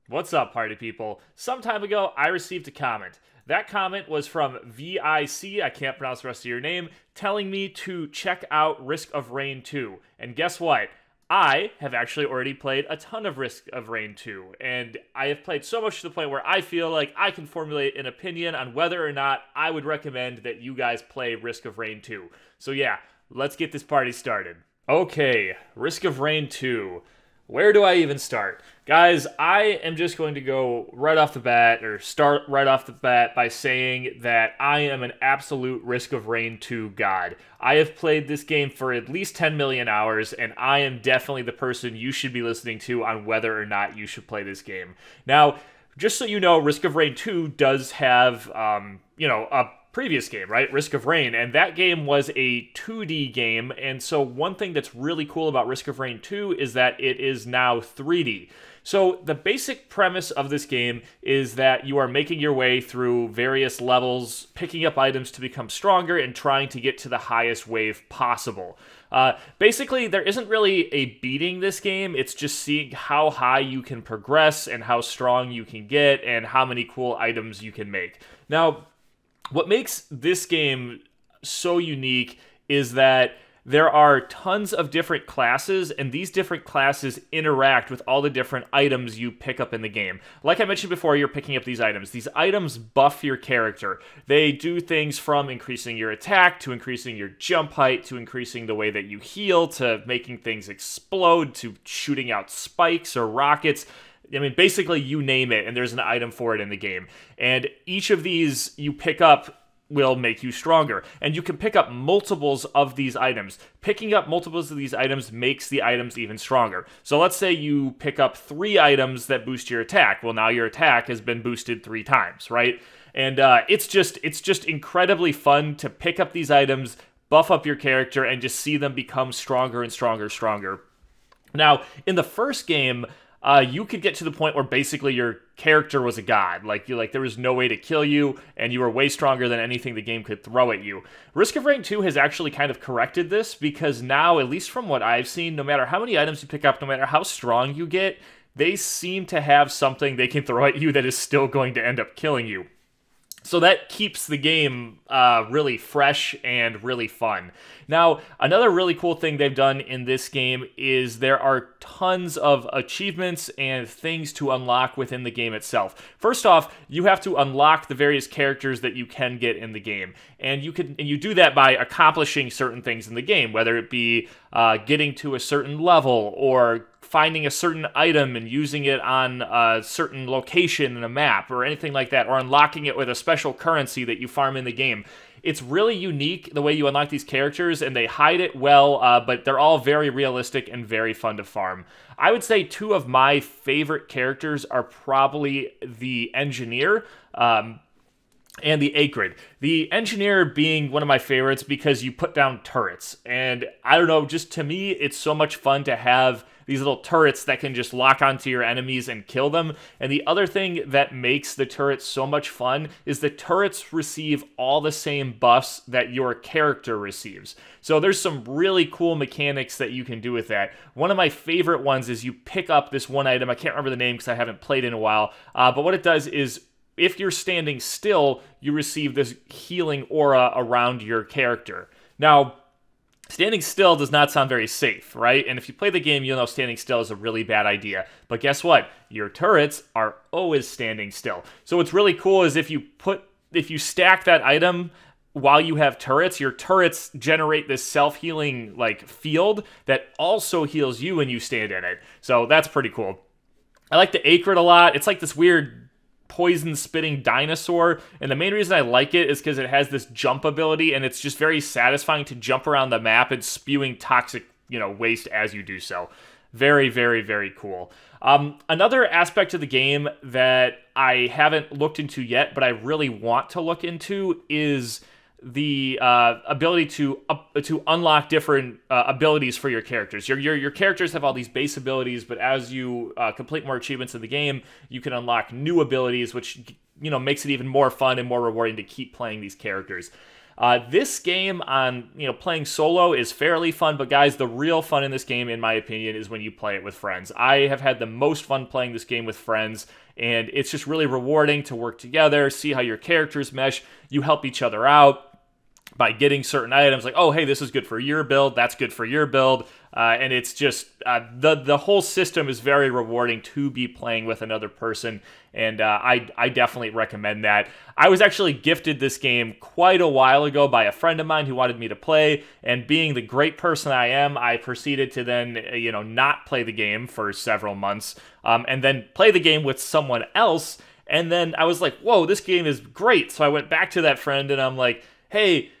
What's up, party people? Some time ago, I received a comment. That comment was from VIC, I can't pronounce the rest of your name, telling me to check out Risk of Rain 2. And guess what? I have actually already played a ton of Risk of Rain 2, and I have played so much to the point where I feel like I can formulate an opinion on whether or not I would recommend that you guys play Risk of Rain 2. So yeah, let's get this party started. Okay, Risk of Rain 2. Where do I even start? Guys, I am just going to go right off the bat, or start right off the bat by saying that I am an absolute Risk of Rain 2 god. I have played this game for at least 10 million hours, and I am definitely the person you should be listening to on whether or not you should play this game. Now, just so you know, Risk of Rain 2 does have, a previous game, right? Risk of Rain, and that game was a 2D game, and so one thing that's really cool about Risk of Rain 2 is that it is now 3D. So the basic premise of this game is that you are making your way through various levels, picking up items to become stronger, and trying to get to the highest wave possible. Basically, there isn't really a beating this game, it's just seeing how high you can progress, and how strong you can get, and how many cool items you can make. Now, what makes this game so unique is that there are tons of different classes, and these different classes interact with all the different items you pick up in the game. Like I mentioned before, you're picking up these items. These items buff your character. They do things from increasing your attack, to increasing your jump height, to increasing the way that you heal, to making things explode, to shooting out spikes or rockets. I mean, basically, you name it, and there's an item for it in the game. And each of these you pick up will make you stronger. And you can pick up multiples of these items. Picking up multiples of these items makes the items even stronger. So let's say you pick up 3 items that boost your attack. Well, now your attack has been boosted 3 times, right? And it's just incredibly fun to pick up these items, buff up your character, and just see them become stronger and stronger. Now, in the first game, you could get to the point where basically your character was a god. Like there was no way to kill you, and you were way stronger than anything the game could throw at you. Risk of Rain 2 has actually kind of corrected this, because now, at least from what I've seen, no matter how many items you pick up, no matter how strong you get, they seem to have something they can throw at you that is still going to end up killing you. So that keeps the game really fresh and really fun. Now, another really cool thing they've done in this game is there are tons of achievements and things to unlock within the game itself. First off, you have to unlock the various characters that you can get in the game. And you do that by accomplishing certain things in the game, whether it be getting to a certain level, or finding a certain item and using it on a certain location in a map, or anything like that, or unlocking it with a special currency that you farm in the game. It's really unique the way you unlock these characters, and they hide it well, but they're all very realistic and very fun to farm. I would say 2 of my favorite characters are probably the Engineer, and the Acrid. The Engineer being one of my favorites because you put down turrets. And I don't know, just to me, it's so much fun to have these little turrets that can just lock onto your enemies and kill them. And the other thing that makes the turrets so much fun is the turrets receive all the same buffs that your character receives. So there's some really cool mechanics that you can do with that. One of my favorite ones is you pick up this one item. I can't remember the name because I haven't played in a while. But what it does is, if you're standing still, you receive this healing aura around your character. Now, standing still does not sound very safe, right? And if you play the game, you'll know standing still is a really bad idea. But guess what? Your turrets are always standing still. So what's really cool is if you stack that item while you have turrets, your turrets generate this self-healing field that also heals you when you stand in it. So that's pretty cool. I like the Acrid a lot. It's like this weird poison-spitting dinosaur, and the main reason I like it is because it has this jump ability, and it's just very satisfying to jump around the map and spewing toxic, waste as you do so. Very, very, very cool. Another aspect of the game that I haven't looked into yet, but I really want to look into, is the ability to unlock different abilities for your characters. Your characters have all these base abilities, but as you complete more achievements in the game, you can unlock new abilities, which makes it even more fun and more rewarding to keep playing these characters. This game on, playing solo is fairly fun, but guys, the real fun in this game, in my opinion, is when you play it with friends. I have had the most fun playing this game with friends, and it's just really rewarding to work together, see how your characters mesh. You help each other out by getting certain items, like, oh, hey, this is good for your build, that's good for your build, and it's just, the whole system is very rewarding to be playing with another person, and I definitely recommend that. I was actually gifted this game quite a while ago by a friend of mine who wanted me to play, and being the great person I am, I proceeded to then, not play the game for several months, and then play the game with someone else, and then I was like, whoa, this game is great, so I went back to that friend, and I'm like, hey,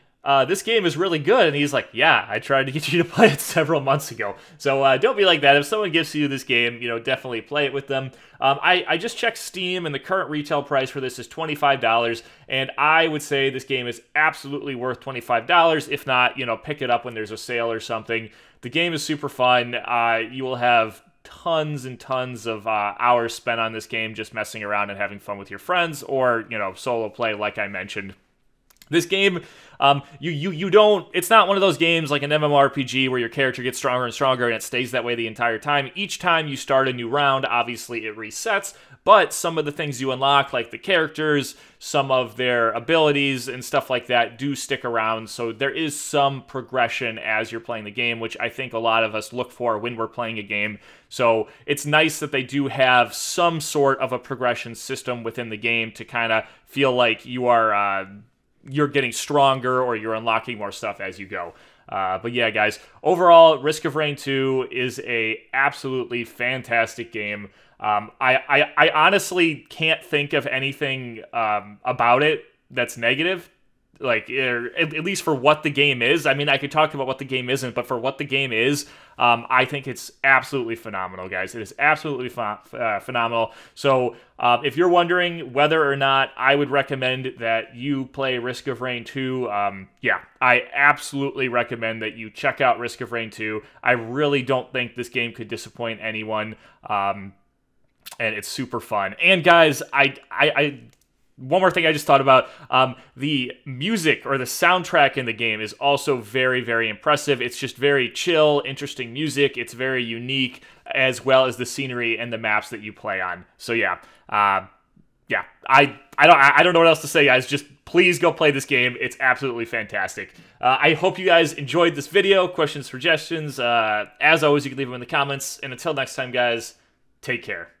this game is really good. And he's like, yeah, I tried to get you to play it several months ago. So don't be like that. If someone gives you this game, definitely play it with them. I just checked Steam, and the current retail price for this is $25. And I would say this game is absolutely worth $25. If not, pick it up when there's a sale or something. The game is super fun. You will have tons and tons of hours spent on this game just messing around and having fun with your friends, or, solo play like I mentioned. This game, you don't, it's not one of those games like an MMORPG where your character gets stronger and stronger and it stays that way the entire time. Each time you start a new round, obviously it resets, but some of the things you unlock, like the characters, some of their abilities and stuff like that, do stick around, so there is some progression as you're playing the game, which I think a lot of us look for when we're playing a game. So it's nice that they do have some sort of a progression system within the game to kind of feel like you're getting stronger or you're unlocking more stuff as you go. But yeah, guys, overall, Risk of Rain 2 is a absolutely fantastic game. I honestly can't think of anything about it that's negative, like, at least for what the game is. I mean, I could talk about what the game isn't, but for what the game is, I think it's absolutely phenomenal, guys. It is absolutely phenomenal. So if you're wondering whether or not I would recommend that you play Risk of Rain 2, yeah, I absolutely recommend that you check out Risk of Rain 2. I really don't think this game could disappoint anyone, and it's super fun. And guys, one more thing I just thought about, the music or the soundtrack in the game is also very, very impressive. It's just very chill, interesting music. It's very unique, as well as the scenery and the maps that you play on. So yeah, I don't know what else to say, guys. Just please go play this game. It's absolutely fantastic. I hope you guys enjoyed this video. Questions, suggestions, as always, you can leave them in the comments. And until next time, guys, take care.